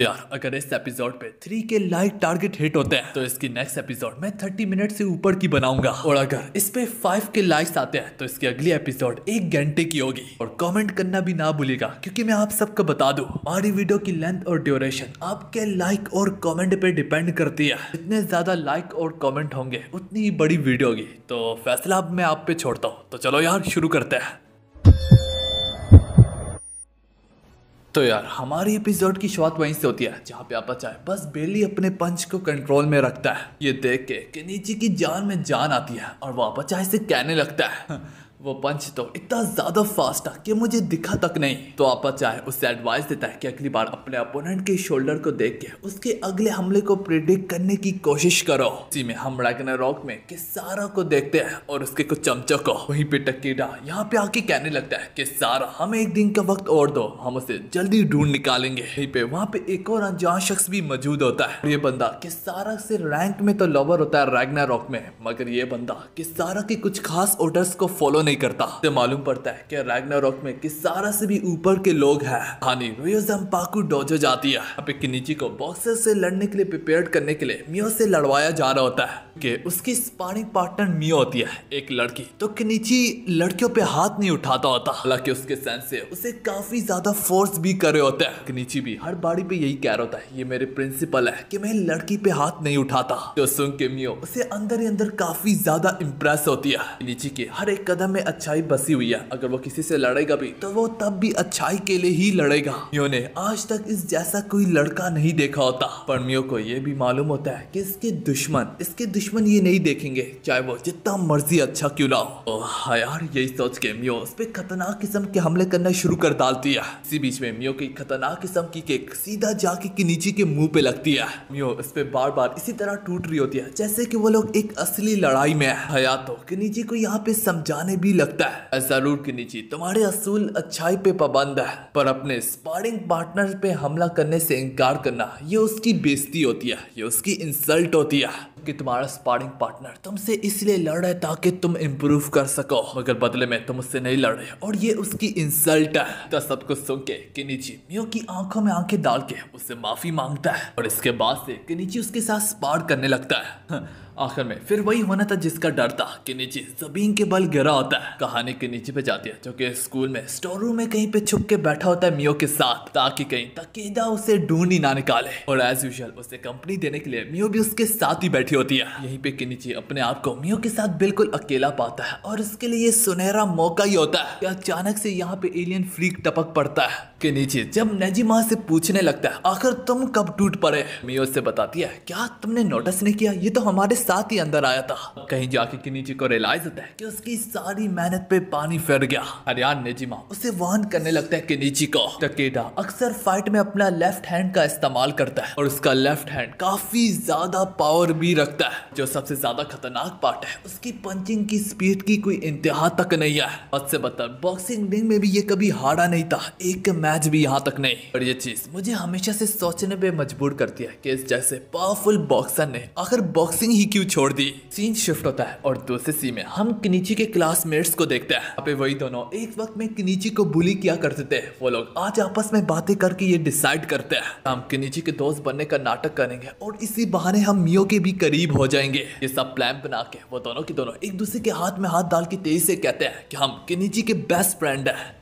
यार अगर इस एपिसोड पे 3 के लाइक टारगेट हिट होते हैं तो इसकी नेक्स्ट एपिसोड मैं 30 मिनट से ऊपर की बनाऊंगा, और अगर इस पे 5 के लाइक्स आते हैं तो इसकी अगली एपिसोड 1 घंटे की होगी। और कमेंट करना भी ना भूलिएगा, क्योंकि मैं आप सबको बता दूं हमारी वीडियो की लेंथ और ड्यूरेशन आपके लाइक और कमेंट पे डिपेंड करती है। जितने ज्यादा लाइक और कमेंट होंगे उतनी ही बड़ी वीडियो होगी, तो फैसला अब मैं आप पे छोड़ता हूँ। तो चलो यार शुरू करते हैं। तो यार हमारी एपिसोड की शुरुआत वहीं से होती है जहाँ पे आपा चाहे बस बेली अपने पंच को कंट्रोल में रखता है। ये देख के कि नीचे की जान में जान आती है और वो आपा चाहे से कहने लगता है वो पंच तो इतना ज्यादा फास्ट है कि मुझे दिखा तक नहीं। तो आपा चाहे उससे एडवाइस देता है कि अगली बार अपने अपोनेंट के शोल्डर को देख के उसके अगले हमले को प्रिडिक्ट करने की कोशिश करो। इसी में हम रैग्नारोक में किसारा को देखते हैं और उसके कुछ चमचों को। वहीं पे टकीडा यहाँ पे आके कहने लगता है कि सारा हमें एक दिन का वक्त और दो, हम उसे जल्दी ढूंढ निकालेंगे। वहीं पे वहाँ पे एक और अनजान शख्स भी मौजूद होता है। और ये बंदा किसारा से रैंक में तो लोअर होता है रैग्नारोक में, मगर ये बंदा किसारा के कुछ खास ऑर्डर्स को फॉलो नहीं करता। तो मालूम पड़ता है कि रैग्नारोक में किसारा से भी ऊपर के लोग हैं। हानी रोयोजम्पाकू डोजो जाती है। यहाँ पे किनिची को बॉक्सर से लड़ने के लिए प्रिपेयर करने के लिए मियो से लड़वाया जा रहा होता है कि उसकी स्पारिंग पार्टनर मियो होती है एक लड़की। तो किनिची लड़कियों पे हाथ नहीं उठाता होता, हालांकि उसके सेंस से उसे काफी ज्यादा फोर्स भी कर रहे होते हैं। किनिची भी हर बारी पे यही कह रहा होता है, ये मेरे प्रिंसिपल है कि मैं लड़की पे हाथ नहीं उठाता। तो सुन के मियो उसे अंदर ही अंदर काफी ज्यादा इंप्रेस होती है। किनिची के हर एक कदम में अच्छाई बसी हुई है। अगर वो किसी से लड़ेगा भी तो वो तब भी अच्छाई के लिए ही लड़ेगा। मियो ने आज तक इस जैसा कोई लड़का नहीं देखा होता। पर मियो को ये भी मालूम होता है कि इसके दुश्मन ये नहीं देखेंगे, चाहे वो जितना मर्जी अच्छा क्यों ना हो। हाँ यार, यही सोच के मियो उस पे खतरनाक किस्म के हमले करना शुरू कर डालती है। इसी बीच में मियो की खतरनाक किस्म की केक सीधा जाके किनिची के मुंह पे लगती है। मियो इस पे बार बार इसी तरह टूट रही होती है जैसे कि वो लोग एक असली लड़ाई में है। हयातो किनिची को यहाँ पे समझाने भी लगता है, जरूर किनिची तुम्हारे असूल अच्छाई पे पाबंद है, पर अपने स्पारिंग पार्टनर पे हमला करने से इनकार करना ये उसकी बेइज्जती होती है, ये उसकी इंसल्ट होती है कि तुम्हारा स्पारिंग पार्टनर तुमसे इसलिए लड़ रहा है ताकि तुम इम्प्रूव कर सको, मगर बदले में तुम उससे नहीं लड़ रहे और ये उसकी इंसल्ट है। तो सब कुछ सुन के किनिची मियो की आंखों में आंखें डाल के उससे माफी मांगता है और इसके बाद से किनिची उसके साथ स्पार करने लगता है। आखिर में फिर वही होना था जिसका डर था। किनिची जमीन के बल गिरा होता है। कहानी किनिची पे जाती है जो कि स्कूल में स्टोर रूम में कहीं पे छुप के बैठा होता है मियो के साथ, ताकि कहीं तकीदा उसे ढूंढ ही ना निकाले। और एज यूजुअल उसे कंपनी देने के लिए मियो भी उसके साथ ही बैठी होती है। यहीं पे किनिची अपने आप को मियो के साथ बिल्कुल अकेला पाता है और इसके लिए ये सुनहरा मौका ही होता है कि अचानक से यहाँ पे एलियन फ्रीक टपक पड़ता है। किनिची जब नेजिमा से पूछने लगता है आखिर तुम कब टूट पड़े, मियो से बताती है क्या तुमने नोटिस नहीं किया, ये तो हमारे साथ ही अंदर आया था। कहीं जाके किनिची को रियलाइज होता है कि उसकी सारी मेहनत पे पानी फिर गया। हरियान नेजिमा उसे वार्न करने लगता है किनिची को। टकेडा अक्सर फाइट में अपना लेफ्ट हैंड का इस्तेमाल करता है और उसका लेफ्ट हैंड काफी ज्यादा पावर भी रखता है। जो सबसे ज्यादा खतरनाक पार्ट है, उसकी पंचिंग की स्पीड की कोई इंतहा तक नहीं है। हद से बदतर बॉक्सिंग रिंग में भी ये कभी हारा नहीं था, एक मैच भी यहाँ तक नहीं। और ये चीज मुझे हमेशा से सोचने पे मजबूर करती है कि इस जैसे पावरफुल बॉक्सर ने आखिर बॉक्सिंग ही क्यों छोड़ दी। सीन शिफ्ट होता है और दूसरे सीन में हम किनिची के क्लासमेट्स को देखते हैं। यहाँ पे वही दोनों एक वक्त में किनिची को बुली किया करते थे। वो लोग आज आपस में बातें करके ये डिसाइड करते हैं हम किनिची के दोस्त बनने का नाटक करेंगे और इसी बहाने हम मियो के भी करीब हो जाएंगे। ये सब प्लान बना के वो दोनों के दोनों एक दूसरे के हाथ में हाथ डाल के तेजी से कहते हैं कि हम किनिची के बेस्ट फ्रेंड है।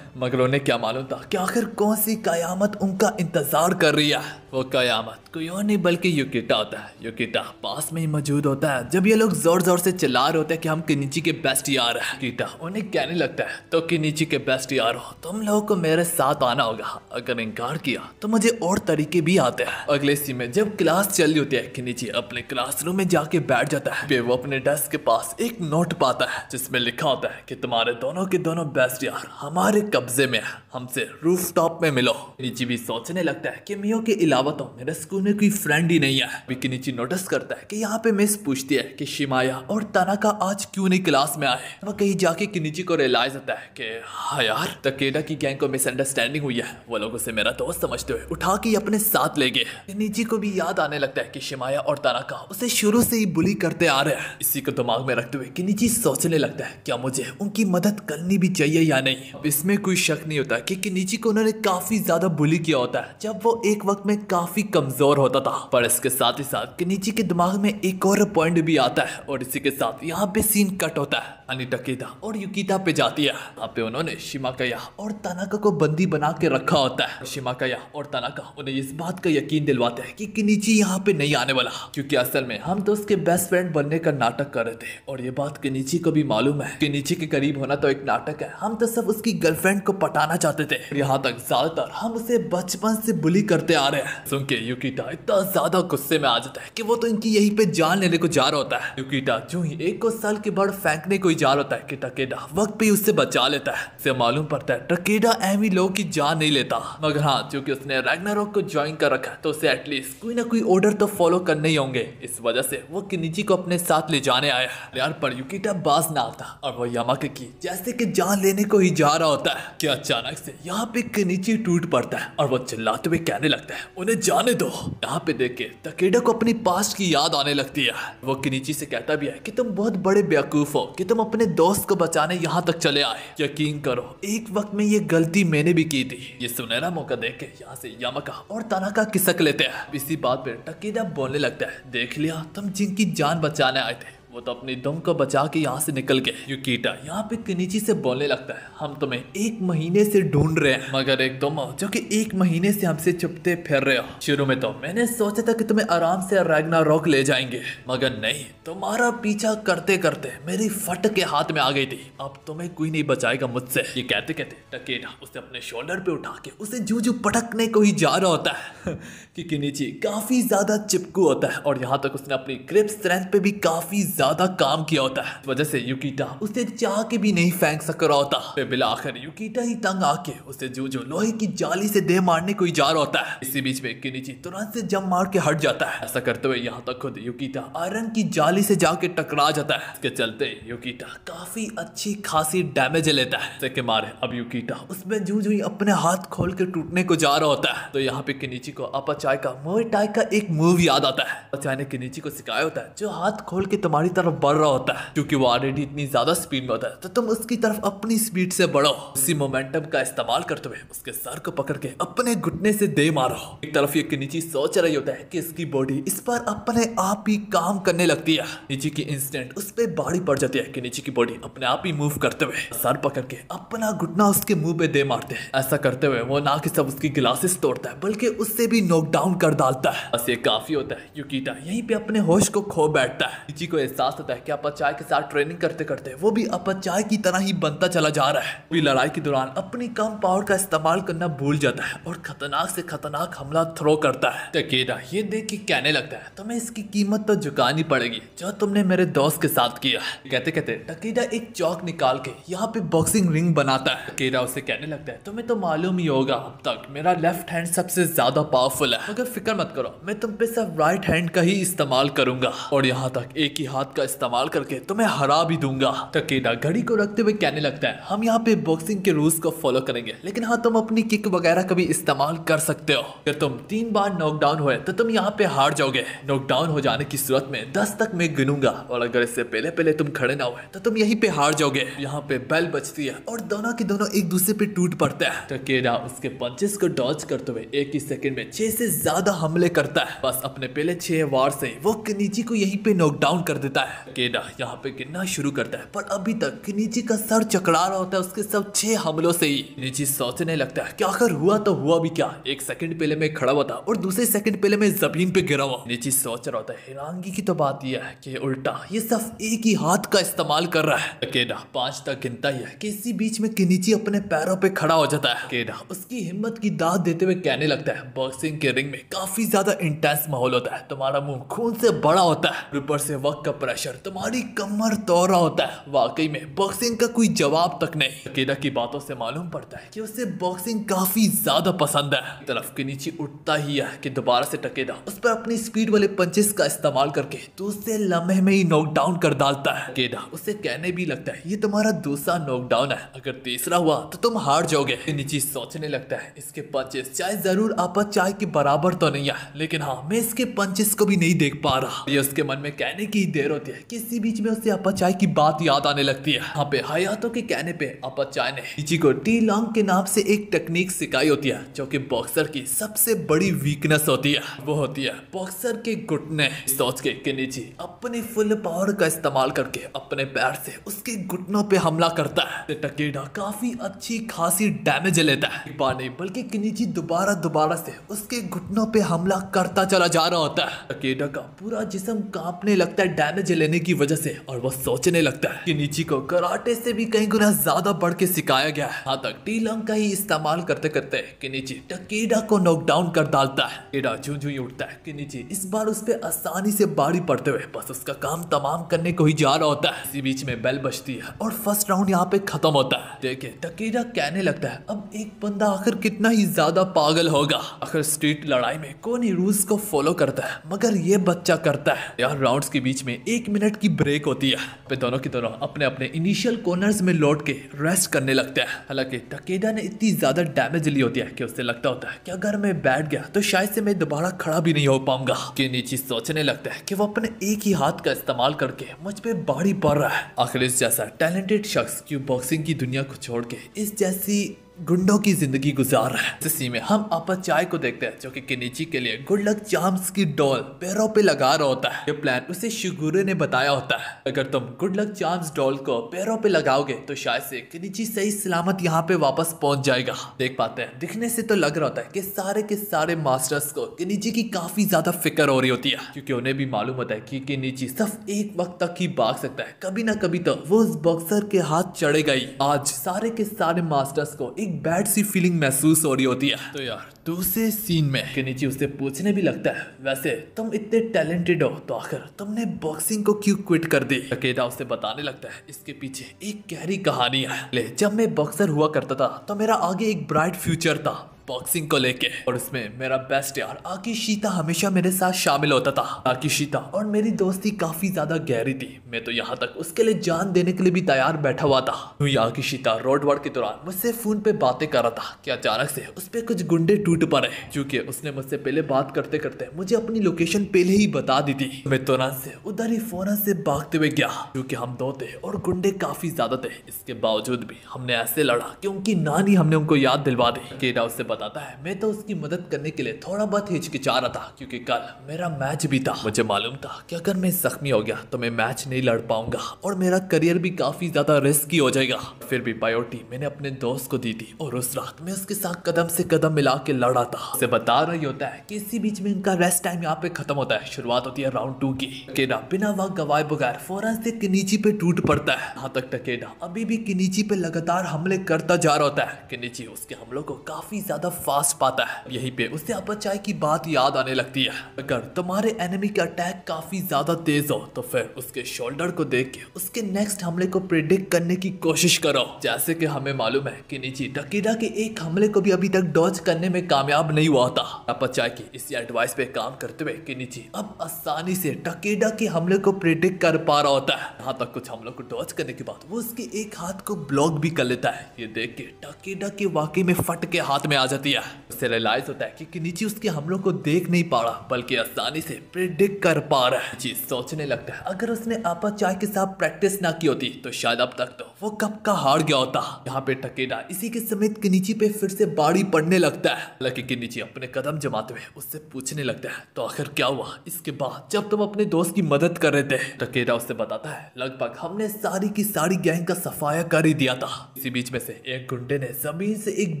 मगर उन्हें क्या मालूम था कि आखिर कौन सी कयामत उनका इंतजार कर रही है। वो कयामत कोई और नहीं बल्कि युकिटा होता है। युकिटा पास में ही मौजूद होता है जब ये लोग जोर जोर से चिल्ला रहे होते हैं कि हम किनिची के बेस्ट यार हैं। युकिटा उन्हें कहने लगता है तो किनिची के बेस्ट यार हो तुम लोगों को मेरे साथ आना होगा, अगर इनकार किया तो मुझे और तरीके भी आते हैं। अगले सीन में जब क्लास चल रही होती है, किनिची अपने क्लासरूम में जाके बैठ जाता है। फिर वो अपने डेस्क के पास एक नोट पाता है जिसमें लिखा होता है कि तुम्हारे दोनों के दोनों बेस्ट यार हमारे कब्जे में है, हमसे रूफटॉप में मिलो। किनिची भी सोचने लगता है कि मियो के अलावा तो मेरे स्कूल में कोई फ्रेंड ही नहीं है। किनिची नोटिस करता है कि यहाँ पे मिस पूछती है कि शिमाया और तानाका आज क्यों नहीं क्लास में आए। वह कहीं जाके किनिची को रियलाइज होता है कि हाँ यार तकेडा की गैंग को मिसअंडरस्टैंडिंग हुई है, वो लोग उसे मेरा दोस्त समझते हुए उठा के अपने साथ ले गए। किनिची को भी याद आने लगता है कि शिमाया और तानाका उसे शुरू से ही बुली करते आ रहे हैं। इसी को दिमाग में रखते हुए किनिची सोचने लगता है क्या मुझे उनकी मदद करनी भी चाहिए या नहीं। अब इसमें कोई शक नहीं होता कि किनिची को उन्होंने काफी ज्यादा बुली किया होता है जब वो एक वक्त में काफी कमजोर होता था। पर इसके साथ ही साथ केनिची के दिमाग में एक और पॉइंट भी आता है और इसी के साथ यहाँ पे सीन कट होता है। अनि टकेदा और युकिता पे जाती है। यहाँ पे उन्होंने शिमाकाया और तानाका को बंदी बना के रखा होता है। शिमाकाया और तानाका उन्हें इस बात का यकीन दिलवाते हैं कि केनिची यहाँ पे नहीं आने वाला, क्योंकि असल में हम तो उसके बेस्ट फ्रेंड बनने का नाटक कर रहे थे और ये बात केनिची को भी मालूम है। केनिची के करीब होना तो एक नाटक है, हम तो सब उसकी गर्लफ्रेंड को पटाना चाहते थे। यहाँ तक ज्यादातर हम उसे बचपन से बुली करते आ रहे हैं। सुन के युकिता इतना ज्यादा गुस्से में आ जाता है कि वो तो इनकी यहीं पे जान लेने को जा रहा होता है। युकिता जो ही एक को साल के बाद फेंकने को जा रहा होता है कि टकेडा वक्त पे उससे बचा लेता है। उसे मालूम पड़ता है टकेडा एमी लोग की जान नहीं लेता, मगर हाँ क्योंकि उसने रैग्नारोक को ज्वाइन कर रखा है तो उसे एटलीस्ट कोई ना कोई ऑर्डर तो फॉलो करने ही होंगे। इस वजह से वो केनिची को अपने साथ ले जाने आया है। यार पर युकिता बाज ना आता और वो यामाके की जैसे कि जान लेने को ही जा रहा होता है कि अचानक से यहाँ पे केनिची टूट पड़ता है और वो चिल्लाते हुए कहने लगता है उन्हें जाने दो। यहाँ पे देख के टकेडा को अपनी पास्ट की याद आने लगती है। वो केनिची से कहता भी है कि तुम बहुत बड़े बेवकूफ हो कि तुम अपने दोस्त को बचाने यहाँ तक चले आए। यकीन करो एक वक्त में ये गलती मैंने भी की थी। ये सुनहरा मौका देख के यहाँ से यामाका और तानाका किसक लेते हैं। इसी बात पे टकेडा बोलने लगता है देख लिया तुम जिनकी जान बचाने आए थे वो तो अपनी दम को बचा के यहाँ से निकल गए। युकिता यहाँ पे केनिची से बोलने लगता है हम तुम्हें 1 महीने से ढूंढ रहे हैं, मगर एक तुम हो जो कि 1 महीने से हमसे छुपते फिर रहे हो। शुरू में तो मैंने सोचा था कि तुम्हें आराम से रैग्नारोक ले जाएंगे, मगर नहीं, तुम्हारा पीछा करते करते मेरी फट के हाथ में आ गई थी। अब तुम्हें कोई नहीं बचाएगा मुझसे। ये कहते कहते टकेडा उसे अपने शोल्डर पे उठा के उसे जूझू पटकने को ही जा रहा होता है कि केनिची काफी ज्यादा चिपकू होता है और यहाँ तक उसने अपनी ग्रिप स्ट्रेंथ पे भी काफी ज्यादा काम किया होता है। इस वजह से युकिता उसे चाह के भी नहीं फेंक सक रहा होता। फिर बिला आखिर युकिता ही तंग आके उसे जो लोहे की जाली से दे मारने को ही जा रहा होता है। इसी बीच में केनिची तुरंत से जंप मार के हट जाता है। ऐसा करते हुए यहाँ तक खुद युकिता आयरन की जाली से जाके टकरा जाता है। इसके चलते युकिता काफी अच्छी खासी डैमेज लेता है। इसके मारे अब युकिता उसमें जो ही अपने हाथ खोल के टूटने को जा रहा होता है। तो यहाँ पे केनिची को अपचाय का मुए टाई का एक मूव याद आता है। अपचाय ने केनिची को सिखाया होता है जो हाथ खोल के तुम्हारी तरफ बढ़ रहा होता है, क्योंकि वो ऑलरेडी इतनी ज्यादा स्पीड में होता है तो तुम उसकी तरफ अपनी स्पीड से बढ़ो। उसी मोमेंटम का इस्तेमाल करते हुए उसके सर को पकड़ के अपने घुटने से दे मारो। एक तरफ ये केनिची सोच रही होता है कि इसकी बॉडी इस पर अपने आप ही काम करने लगती है। नीचे की इंस्टेंट उस पर भारी पड़ जाती है कि नीचे की बॉडी अपने आप ही मूव करते हुए सर पकड़ के अपना घुटना उसके मुंह पे दे मारते हैं। ऐसा करते हुए वो ना कि सब उसकी ग्लासेस तोड़ता है बल्कि उससे भी नॉकडाउन कर डालता है। बस ये काफी होता है। युकिता यहीं पे अपने होश को खो बैठता है। नीची को एहसास होता है कि अपचाय के साथ ट्रेनिंग करते करते वो भी अपचाय की तरह ही बनता चला जा रहा है। भी लड़ाई के दौरान अपनी कम पावर का इस्तेमाल करना भूल जाता है और खतरनाक से खतरनाक हमला थ्रो करता है। टकेडा ये देख के कहने लगता है तुम्हें इसकी कीमत तो चुकानी पड़ेगी जो तुमने मेरे दोस्त के साथ किया। कहते कहते टकेडा एक चौक निकाल के यहाँ पे बॉक्सिंग रिंग बनाता है। टकेडा उसे कहने लगता है तुम्हें तो मालूम ही होगा अब तक मेरा लेफ्ट हैंड सबसे ज्यादा पावरफुल है, मगर फिक्र मत करो मैं तुम पे सब राइट हैंड का ही इस्तेमाल करूंगा और यहाँ तक एक ही हाथ का इस्तेमाल करके तुम्हें हरा भी दूंगा। टकेडा घड़ी को रखते हुए कहने लगता है हम यहाँ पे बॉक्सिंग के रूल्स को फॉलो करेंगे, लेकिन हाँ तुम अपनी किक वगैरह का भी इस्तेमाल कर सकते हो। अगर तुम 3 बार नॉकडाउन हुए तो तुम यहाँ पे हार जाओगे। नॉकडाउन हो जाने की सूरत में 10 तक मैं गिनूंगा और अगर इससे पहले पहले तुम खड़े ना हुए तो तुम यहीं पे हार जाओगे। यहाँ पे बेल बजती है और दोनों के दोनों एक दूसरे पे टूट पड़ते हैं। टकेडा उसके पंचेस को डॉज करते हुए एक ही सेकंड में 6 से ज्यादा हमले करता है। बस अपने पहले 6 वार से वो केनिची को यहीं पे नॉकडाउन कर देता है। टकेडा यहाँ पे गिनना शुरू करता है पर अभी तक केनिची का सर चकरा रहा होता है उसके सब 6 हमलों से ही। केनिची सोचने लगता है कि आखिर हुआ तो हुआ भी क्या, 1 सेकंड पहले मैं खड़ा हुआ था और दूसरे सेकंड पहले मैं जमीन पे गिरा हुआ। केनिची सोच रहा होता है हैरानगी की तो बात यह है कि उल्टा ये सब एक ही हाथ का इस्तेमाल कर रहा है। टकेडा 5 तक गिनता ही है कि इसी बीच में केनिची अपने पैरों पे खड़ा हो जाता है। टकेडा उसकी हिम्मत की दाद देते हुए कहने लगता है बॉक्सिंग के रिंग में काफी ज्यादा इंटेंस माहौल होता है, तुम्हारा मुंह खून से बड़ा होता है, ऊपर से वक्त का प्रेशर तुम्हारी कमर तोड़ रहा होता है। वाकई में बॉक्सिंग का कोई जवाब तक नहीं। टकेडा की बातों से मालूम पड़ता है कि उसे बॉक्सिंग काफी ज्यादा पसंद है। तरफ केनिची उठता ही है कि दोबारा से टकेडा उस पर अपनी स्पीड वाले पंचेस का इस्तेमाल करके दूसरे लम्हे में ही नॉकडाउन कर डालता है। टकेडा उसे कहने भी लगता है ये तुम्हारा दूसरा नॉकडाउन है, अगर तीसरा हुआ तो तुम हार जाओगे। केनिची सोचने लगता है इसके पंचेस चाहे जरूर अपचाय के बराबर तो नहीं है, लेकिन हाँ मैं इसके पंचेस को भी नहीं देख पा रहा। ये उसके मन में कहने की देर होती है कि इसी बीच में उसे अपाचाई की बात याद आने लगती है। यहाँ पे हयातो के कहने पे अपाचाई ने किनिची को टी लॉन्ग के नाम से एक टेक्निक सिखाई होती है जो कि बॉक्सर की सबसे बड़ी वीकनेस होती है। वो होती है बॉक्सर के घुटने। सोच के किनिची अपनी फुल पावर का इस्तेमाल करके अपने पैर से उसके घुटनों पे हमला करता है। टकेडा काफी अच्छी खासी डैमेज लेता है। एक बार नहीं बल्कि किनिची दोबारा से उसके घुटनों पे हमला करता चला जा रहा होता है। टकेडा का पूरा जिस्म कांपने लगता है डैमेज लेने की वजह से और वो सोचने लगता है किनिची को कराटे से भी कई गुना ज्यादा बढ़ के सिखाया गया है। यहाँ तक टी लॉन्ग का ही इस्तेमाल करते करते किनिची टकेडा को नॉकडाउन कर डालता है। टकेडा झुंझुं ही उठता है। किनिची इस बार उस पर आसानी से बाड़ी पड़ते हुए बस उसका काम तमाम करने को ही जा रहा होता है। इसी बीच में बेल बजती है और फर्स्ट राउंड यहाँ पे खत्म होता है। देखे टकेडा कहने लगता है अब एक बंदा आखिर कितना ही ज्यादा पागल होगा। आखिर स्ट्रीट लड़ाई में कौन ही रूल्स को फॉलो करता है मगर ये बच्चा करता है। यार राउंड्स के बीच में 1 मिनट की ब्रेक होती है। पे दोनों की दोनों अपने अपने इनिशियल कॉर्नर्स में लौट के रेस्ट करने लगते हैं। हालांकि टकेडा ने इतनी ज्यादा डैमेज ली होती है कि उसे लगता होता है कि अगर मैं बैठ गया तो शायद से मैं दोबारा खड़ा भी नहीं हो पाऊंगा। किनिची सोचने लगता है कि वो अपने एक ही हाथ का इस्तेमाल करके मुझ पे बाड़ी पड़ रहा है। आखिर इस जैसा टैलेंटेड शख्स क्यों बॉक्सिंग की दुनिया को छोड़ के इस जैसी गुंडों की जिंदगी गुजार रहा है। इसी में हम अपाचाई को देखते हैं जो कि किनिची के लिए गुड लक चार्म्स की डॉल पैरों पे लगा रहा होता है। ये प्लान उसे शिगुरे ने बताया होता है। अगर तुम गुड लक चार्म्स डॉल को पैरों पे लगाओगे तो शायद से किनिची सही सलामत यहाँ पे वापस पहुंच जाएगा। देख पाते हैं दिखने से तो लग रहा होता है कि सारे मास्टर्स को किनिची की काफी ज्यादा फिक्र हो रही होती है क्योंकि उन्हें भी मालूम होता है कि किनिची सिर्फ एक वक्त तक ही भाग सकता है। कभी ना कभी तो वो उस बॉक्सर के हाथ चढ़ेगा ही। आज सारे के सारे मास्टर्स को एक बैड सी फीलिंग महसूस हो रही होती है। तो यार दूसरे सीन में किनिची उससे पूछने भी लगता है वैसे तुम इतने टैलेंटेड हो तो आखिर तुमने बॉक्सिंग को क्यों क्विट कर दी। टकेडा उसे बताने लगता है इसके पीछे एक गहरी कहानी है। ले जब मैं बॉक्सर हुआ करता था तो मेरा आगे एक ब्राइट फ्यूचर था बॉक्सिंग को लेके और उसमें मेरा बेस्ट यार आकीशीता हमेशा मेरे साथ शामिल होता था। आकीशीता और मेरी दोस्ती काफी ज्यादा गहरी थी। मैं तो यहाँ तक उसके लिए जान देने के लिए भी तैयार बैठा हुआ था। आकीशीता रोड वर्ड के दौरान मुझसे फोन पे बातें कर रहा था कि अचानक से उस पे कुछ गुंडे टूट पड़े क्योंकि उसने मुझसे पहले बात करते करते मुझे अपनी लोकेशन पहले ही बता दी थी। मैं तुरंत से उधर ही फौरन से भागते हुए गया क्योंकि हम दो थे और गुंडे काफी ज्यादा थे। इसके बावजूद भी हमने ऐसे लड़ा कि उनकी नानी हमने उनको याद दिलवा दी। केडा उससे बताता है मैं तो उसकी मदद करने के लिए थोड़ा बहुत हिचकिचा रहा था क्योंकि कल मेरा मैच भी था। मुझे मालूम था कि अगर मैं जख्मी हो गया तो मैं मैच नहीं लड़ पाऊंगा और मेरा करियर भी काफी ज्यादा रिस्की हो जाएगा। फिर भी प्रायोरिटी मैंने अपने दोस्त को दी थी और उस रात मैं उसके साथ कदम से कदम मिला के लड़ा था। उसे बता रही होता है कि इसी बीच में उनका रेस्ट टाइम यहाँ पे खत्म होता है। शुरुआत होती है राउंड 2 की। टकेडा बिना वक्त गवाए बगैर फौरन से किनिची पे टूट पड़ता है। यहाँ तक टकेडा अभी भी किनिची पे लगातार हमले करता जा रहा होता है। किनिची उसके हमलों को काफी ज्यादा फास्ट पाता है। यहीं पे उसे अपाचाई की बात याद आने लगती है। अगर तुम्हारे एनिमी का अटैक काफी ज्यादा तेज हो तो फिर उसके शोल्डर को देख के उसके नेक्स्ट हमले को प्रिडिक्ट करने की कोशिश करो। जैसे कि हमें मालूम है किनिची टकेडा के एक हमले को भी अभी तक डॉज करने में कामयाब नहीं हुआ था। अपाचाई की इसी एडवाइस पे काम करते हुए किनिची अब आसानी से टकेडा के हमले को प्रिडिक्ट कर पा रहा होता है। यहाँ तक कुछ हमलों को डॉज करने के बाद वो उसके एक हाथ को ब्लॉक भी कर लेता है। ये देख के टकेडा के वाकई में फट के हाथ में आ जाती है। उसे रियलाइज होता है कि किनिची उसके हमलों को देख नहीं पा रहा बल्कि आसानी से प्रिडिक्ट कर पा रहा है। चीज सोचने लगता है अगर उसने अपाचाई के साथ प्रैक्टिस ना की होती तो शायद अब तक तो वो कब का हार गया होता। यहाँ पे टकेडा इसी के समेत किनिची पे फिर से बाड़ी पड़ने लगता है। हालांकि किनिची अपने कदम जमाते हुए उससे पूछने लगता है तो आखिर क्या हुआ इसके बाद जब तुम अपने दोस्त की मदद कर रहे थे। टकेडा उससे बताता है लगभग हमने सारी की सारी गैंग का सफाया कर ही दिया था। इसी बीच में से एक गुंडे ने जमीन से एक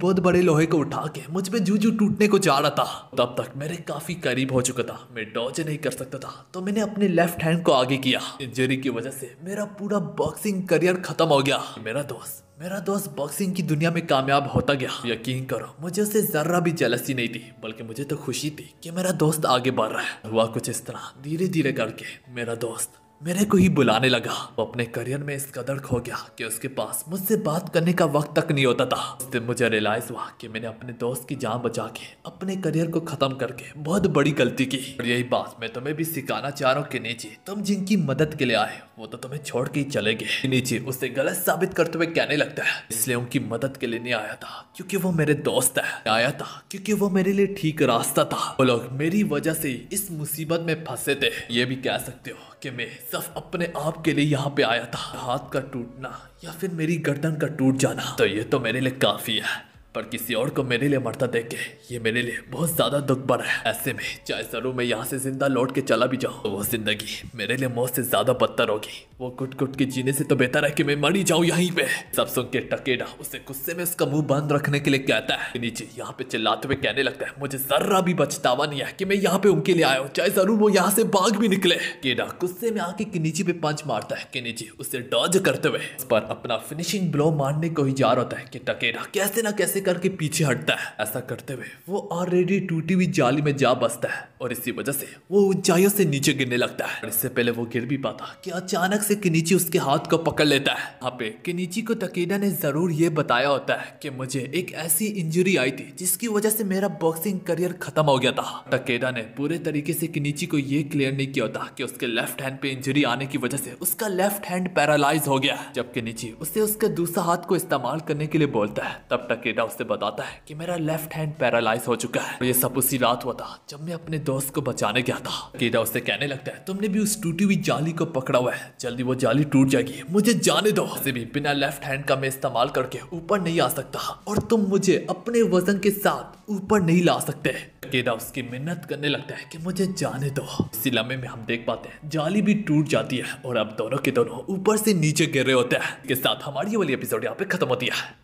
बहुत बड़े लोहे को उठा के मुझ पे जूजू टूटने को जा रहा था। तब तक मेरे काफी करीब हो चुका था। मैं डॉज नहीं कर सकता था तो मैंने अपने लेफ्ट हैंड को आगे किया। इंजरी की वजह से मेरा पूरा बॉक्सिंग करियर खत्म हो गया। मेरा दोस्त बॉक्सिंग की दुनिया में कामयाब होता गया। यकीन करो मुझे उससे जर्रा भी जेलसी नहीं थी बल्कि मुझे तो खुशी थी कि मेरा दोस्त आगे बढ़ रहा है। हुआ कुछ इस तरह धीरे धीरे करके मेरा दोस्त मेरे को ही बुलाने लगा। वो अपने करियर में इस कदर खो गया कि उसके पास मुझसे बात करने का वक्त तक नहीं होता था। उस दिन मुझे रियलाइज हुआ कि मैंने अपने दोस्त की जान बचा के अपने करियर को खत्म करके बहुत बड़ी गलती की। और यही बात मैं तुम्हें भी सिखाना चाह रहा हूँ कि नीचे तुम जिनकी मदद के लिए आए वो तो तुम्हें छोड़ के ही चले गए। नीचे उसे गलत साबित करते हुए कहने लगता है इसलिए उनकी मदद के लिए नहीं आया था क्योंकि वो मेरे दोस्त है। आया था क्योंकि वो मेरे लिए ठीक रास्ता था। वो लोग मेरी वजह से इस मुसीबत में फंसे थे। ये भी कह सकते हो कि मैं सिर्फ अपने आप के लिए यहाँ पे आया था। हाथ का टूटना या फिर मेरी गर्दन का टूट जाना तो ये तो मेरे लिए काफी है, पर किसी और को मेरे लिए मरता देख के ये मेरे लिए बहुत ज्यादा दुख भरा है। ऐसे में चाहे जरूर मैं यहाँ से जिंदा लौट के चला भी जाऊँ तो वो जिंदगी मेरे लिए मौत से ज्यादा बदतर होगी। वो कुट कुट के जीने से तो बेहतर है कि मैं मर ही जाऊँ यहीं पे। सब सुन के टकेडा उसे गुस्से में उसका मुंह बंद रखने के लिए कहता है। नीचे यहाँ पे चिल्लाते हुए कहने लगता है, मुझे जर्रा भी पछतावा नहीं है कि मैं यहाँ पे उनके लिए आया हूँ, चाहे जरूर वो यहाँ से भाग भी निकले। केडा गुस्से में आके किनीची पे पंच मारता है। किनीची उसे डॉज करते हुए उस पर अपना फिनिशिंग ब्लो मारने को ही जा रहा होता है कि टकेडा कैसे ना कैसे करके पीछे हटता है। ऐसा करते हुए वो ऑलरेडी टूटी हुई जाली में जा बसता है और इसी वजह से वो ऊंचाइयों से नीचे गिरने लगता है। और इससे पहले वो गिर भी पाता कि अचानक से किनीची उसके हाथ को पकड़ लेता है। यहाँ पे किनीची को टकेडा ने जरूर ये बताया होता है कि मुझे एक ऐसी इंजरी आई थी जिसकी वजह से मेरा बॉक्सिंग करियर खत्म हो गया था। टकेडा ने पूरे तरीके से किनीची को ये क्लियर नहीं किया होता कि उसके लेफ्ट हैंड पे इंजरी आने की वजह से उसका लेफ्ट हैंड पैरालाइज हो गया। जब किनीची उसे उसका दूसरा हाथ को इस्तेमाल करने के लिए बोलता है तब टकेडा उससे बताता है कि मेरा लेफ्ट हैंड पैरालाइज हो चुका है। और ये सब उसी रात हुआ था जब मैं अपने दोस्त को बचाने गया था। टकेडा उससे कहने लगता है, तुमने भी उस टूटी हुई जाली को पकड़ा हुआ है, जल्दी वो जाली टूट जाएगी, मुझे जाने दो। वैसे भी बिना लेफ्ट हैंड का मैं इस्तेमाल करके ऊपर नहीं आ सकता और तुम मुझे अपने वजन के साथ ऊपर नहीं ला सकते। टकेडा उसकी मिन्नत करने लगता है कि मुझे जाने दो। इसी लम्हे में हम देख पाते हैं जाली भी टूट जाती है और अब दोनों के दोनों ऊपर से नीचे गिर रहे होते हैं। इसके साथ हमारी ये वाली एपिसोड यहाँ पे खत्म होती है।